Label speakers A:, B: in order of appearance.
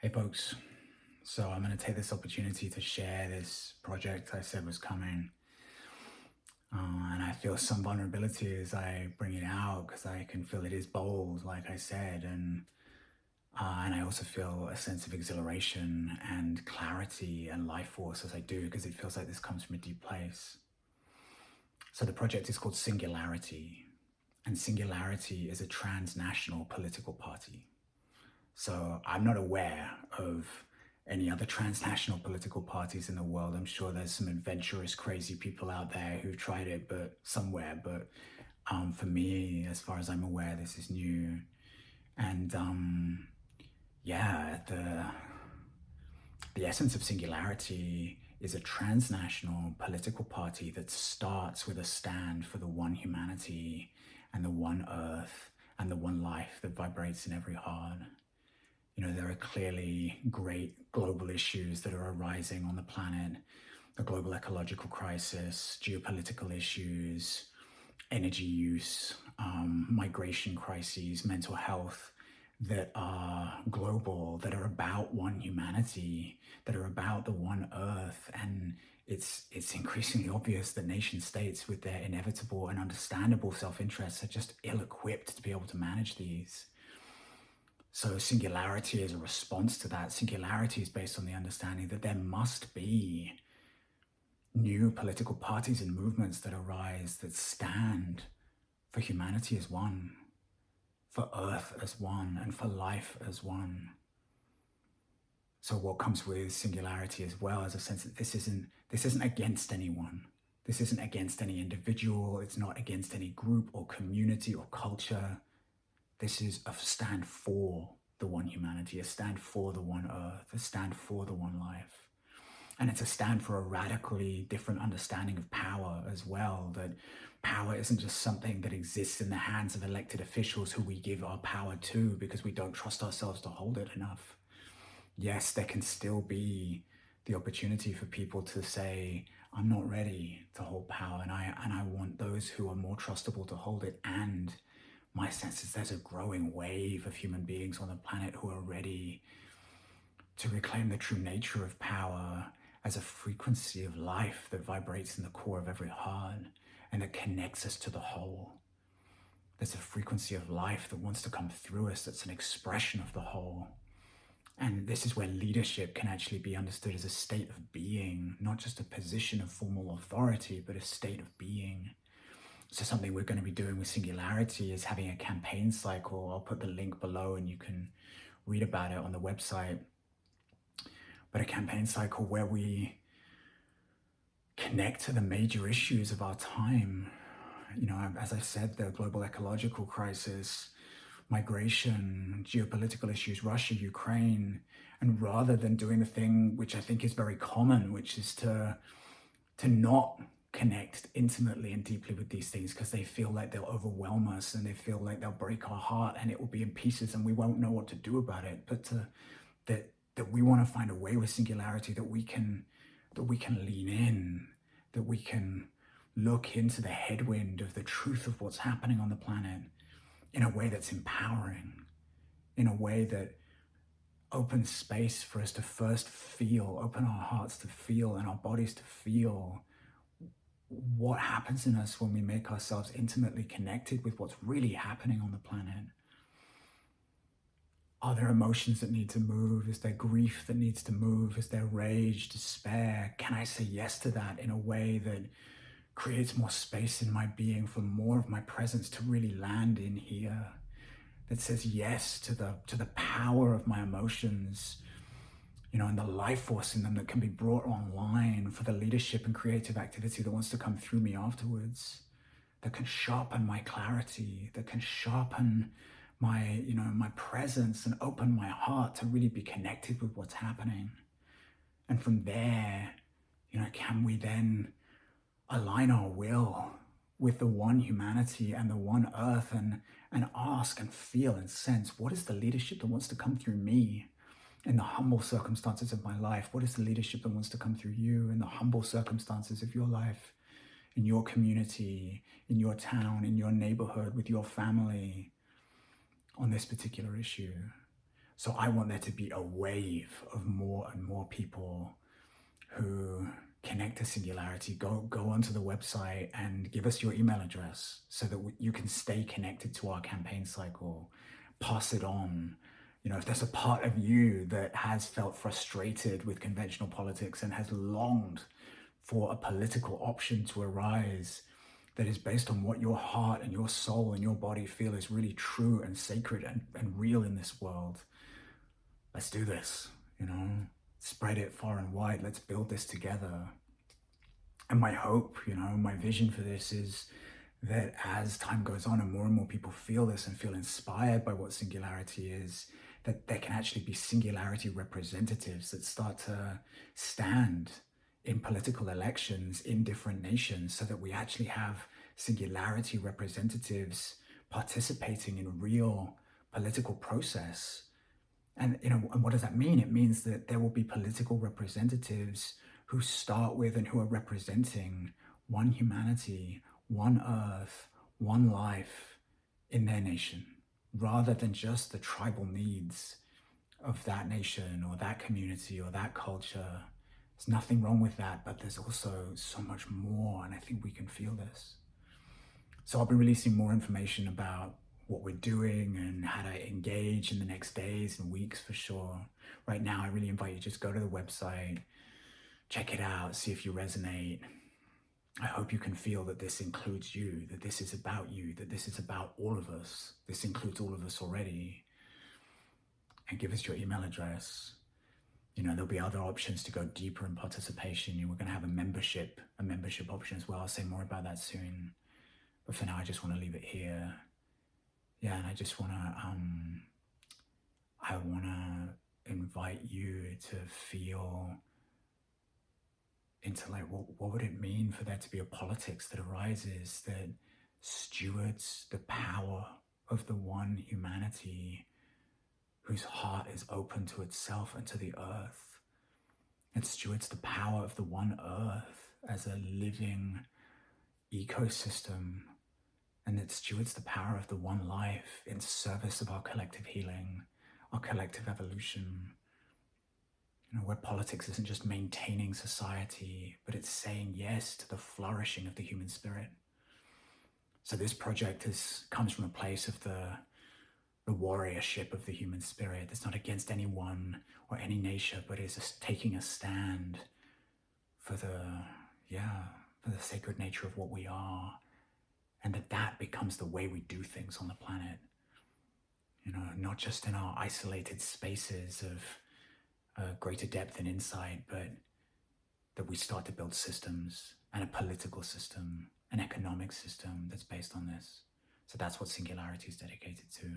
A: Hey folks, so I'm going to take this opportunity to share this project I said was coming. And I feel some vulnerability as I bring it out because I can feel it is bold, like I said. And I also feel a sense of exhilaration and clarity and life force as I do because it feels like this comes from a deep place. So the project is called Singularity. And Singularity is a transnational political party. So I'm not aware of any other transnational political parties in the world. I'm sure there's some adventurous, crazy people out there who've tried it, but somewhere. But for me, as far as I'm aware, this is new. And yeah, the essence of Singularity is a transnational political party that starts with a stand for the one humanity and the one earth and the one life that vibrates in every heart. You know, there are clearly great global issues that are arising on the planet: the global ecological crisis, geopolitical issues, energy use, migration crises, mental health, that are global, that are about one humanity, that are about the one earth. And it's increasingly obvious that nation states, with their inevitable and understandable self-interests, are just ill-equipped to be able to manage these. So Singularity is a response to that. Singularity is based on the understanding that there must be new political parties and movements that arise that stand for humanity as one, for Earth as one, and for life as one. So what comes with Singularity as well is a sense that this isn't against anyone. This isn't against any individual. It's not against any group or community or culture. This is a stand for the one humanity, a stand for the one earth, a stand for the one life. And it's a stand for a radically different understanding of power as well, that power isn't just something that exists in the hands of elected officials who we give our power to because we don't trust ourselves to hold it enough. Yes, there can still be the opportunity for people to say, I'm not ready to hold power, and I want those who are more trustable to hold it. And my sense is there's a growing wave of human beings on the planet who are ready to reclaim the true nature of power as a frequency of life that vibrates in the core of every heart and that connects us to the whole. There's a frequency of life that wants to come through us that's an expression of the whole. And this is where leadership can actually be understood as a state of being, not just a position of formal authority, but a state of being. So something we're going to be doing with Singularity is having a campaign cycle. I'll put the link below and you can read about it on the website. But a campaign cycle where we connect to the major issues of our time. You know, as I said, the global ecological crisis, migration, geopolitical issues, Russia, Ukraine. And rather than doing the thing which I think is very common, which is to not connect intimately and deeply with these things because they feel like they'll overwhelm us and they feel like they'll break our heart and it will be in pieces and we won't know what to do about it. But that we want to find a way with Singularity that we can lean in, that we can look into the headwind of the truth of what's happening on the planet in a way that's empowering, in a way that opens space for us to first feel, open our hearts to feel and our bodies to feel what happens in us when we make ourselves intimately connected with what's really happening on the planet. Are there emotions that need to move? Is there grief that needs to move? Is there rage, despair? Can I say yes to that in a way that creates more space in my being for more of my presence to really land in here? That says yes to the power of my emotions, you know, and the life force in them that can be brought online for the leadership and creative activity that wants to come through me afterwards, that can sharpen my clarity, that can sharpen my, you know, my presence and open my heart to really be connected with what's happening. And from there, you know, can we then align our will with the one humanity and the one earth and ask and feel and sense, what is the leadership that wants to come through me in the humble circumstances of my life? What is the leadership that wants to come through you in the humble circumstances of your life, in your community, in your town, in your neighborhood, with your family on this particular issue? So I want there to be a wave of more and more people who connect to Singularity. Go onto the website and give us your email address so that you can stay connected to our campaign cycle. Pass it on. You know, if there's a part of you that has felt frustrated with conventional politics and has longed for a political option to arise that is based on what your heart and your soul and your body feel is really true and sacred and real in this world, let's do this, you know, spread it far and wide. Let's build this together. And my hope, you know, my vision for this is that as time goes on and more people feel this and feel inspired by what Singularity is, that there can actually be Singularity representatives that start to stand in political elections in different nations, so that we actually have Singularity representatives participating in real political process. And, you know, and what does that mean? It means that there will be political representatives who start with and who are representing one humanity, one earth, one life in their nation, rather than just the tribal needs of that nation or that community or that culture. There's nothing wrong with that, but there's also so much more, and I think we can feel this. So I'll be releasing more information about what we're doing and how to engage in the next days and weeks for sure. Right now, I really invite you to just go to the website, check it out, see if you resonate. I hope you can feel that this includes you, that this is about you, that this is about all of us. This includes all of us already. And give us your email address. You know, there'll be other options to go deeper in participation. We're going to have a membership option as well. I'll say more about that soon. But for now, I just want to leave it here. Yeah, and I just want to, I want to invite you to feel into like, what would it mean for there to be a politics that arises that stewards the power of the one humanity whose heart is open to itself and to the earth. It stewards the power of the one earth as a living ecosystem, and it stewards the power of the one life in service of our collective healing, our collective evolution. You know, where politics isn't just maintaining society, but it's saying yes to the flourishing of the human spirit. So this project comes from a place of the warriorship of the human spirit. It's not against anyone or any nation, but is taking a stand for the sacred nature of what we are, and that becomes the way we do things on the planet. You know, not just in our isolated spaces of greater depth and insight, but that we start to build systems and a political system, an economic system that's based on this. So that's what Singularity is dedicated to.